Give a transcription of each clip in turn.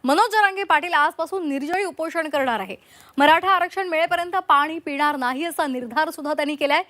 मनोज जरांगे पाटील आजपासून निर्जळी उपोषण करणार आहे। मराठा आरक्षण मिळेपर्यंत पाणी पिणार नाही असा निर्धार सुद्धा त्यांनी केलाय।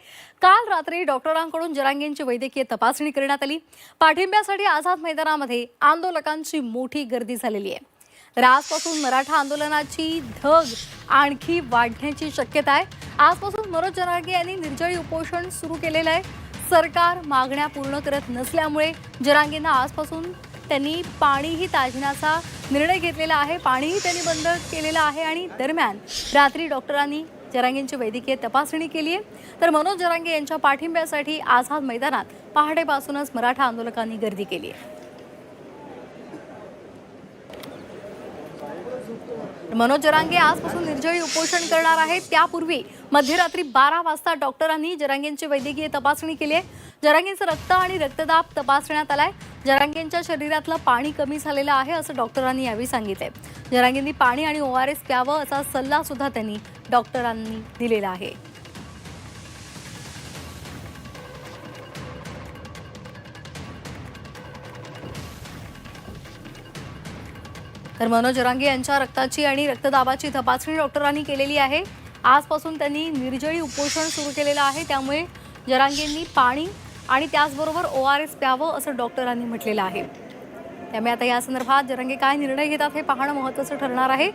काल रात्री डॉक्टरांकडून जरांगेंची वैद्यकीय तपासणी करण्यात आली। पाठिंब्यासाठी आझाद मैदानामध्ये आंदोलकांची मोठी गर्दी झालेली आहे। तर आजपासून मराठा आंदोलनाची धग आणखी वाढण्याची शक्यता आहे। आजपासून मनोज जरांगे यांनी निर्जळी उपोषण सुरू केलेलं आहे। सरकार मागण्या पूर्ण करत नसल्यामुळे जरांगेंना आजपासून त्यांनी पाणीही ताजण्याचा निर्णय घेतलेला आहे। पाणीही त्यांनी बंद केलेलं आहे आणि दरम्यान रात्री डॉक्टरांनी जरांगेंची वैद्यकीय तपासणी केली आहे। तर मनोज जरांगे यांच्या पाठिंब्यासाठी आझाद मैदानात पहाटेपासूनच मराठा आंदोलकांनी गर्दी केली आहे। मनोज जरांगे आजपासून निर्जळी उपोषण करणार आहेत। त्यापूर्वी मध्यरात्री 12 वाजता डॉक्टरांनी जरांगेंची वैद्यकीय तपासणी केली आहे। जरांगेंचं रक्त आणि रक्तदाब तपासण्यात आलाय। जरांगेंच्या शरीरातलं पाणी कमी झालेलं आहे असं डॉक्टरांनी यावेळी सांगितलंय। जरांगेंनी पाणी आणि ORS प्यावं असा सल्ला सुद्धा त्यांनी डॉक्टरांनी दिलेला आहे। तर मनोज जरांगे यांच्या रक्ताची आणि रक्तदाबाची तपासणी डॉक्टरांनी केलेली आहे। आजपासून त्यांनी निर्जळी उपोषण सुरू केलेलं आहे। त्यामुळे जरांगेंनी पाणी आणि त्याचबरोबर ORS प्यावं असं डॉक्टरांनी म्हटलेलं आहे। त्यामुळे आता या संदर्भात जरांगे काय निर्णय घेतात हे पाहणं महत्त्वाचं ठरणार आहे।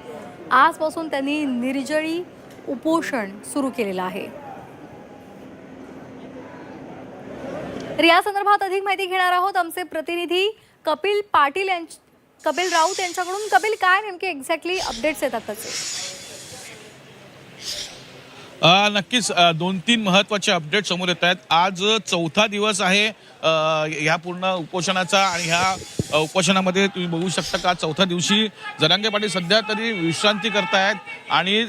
आजपासून त्यांनी निर्जळी उपोषण सुरू केलेलं आहे। तर या संदर्भात अधिक माहिती घेणार आहोत आमचे प्रतिनिधी कपिल राऊत यांच्याकडून। कपिल, काय नेमके एक्झॅक्टली अपडेट्स येतात त्याचे? नक्कीच 2-3 महत्त्वाचे अपडेट समोर येत आहेत। आज चौथा दिवस आहे ह्या पूर्ण उपोषणाचा आणि ह्या उपोषणामध्ये तुम्ही बघू शकता का चौथ्या दिवशी जरांगे पाटील सध्या तरी विश्रांती करतायत आणि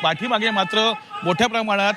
पाठीमागे मात्र मोठ्या प्रमाणात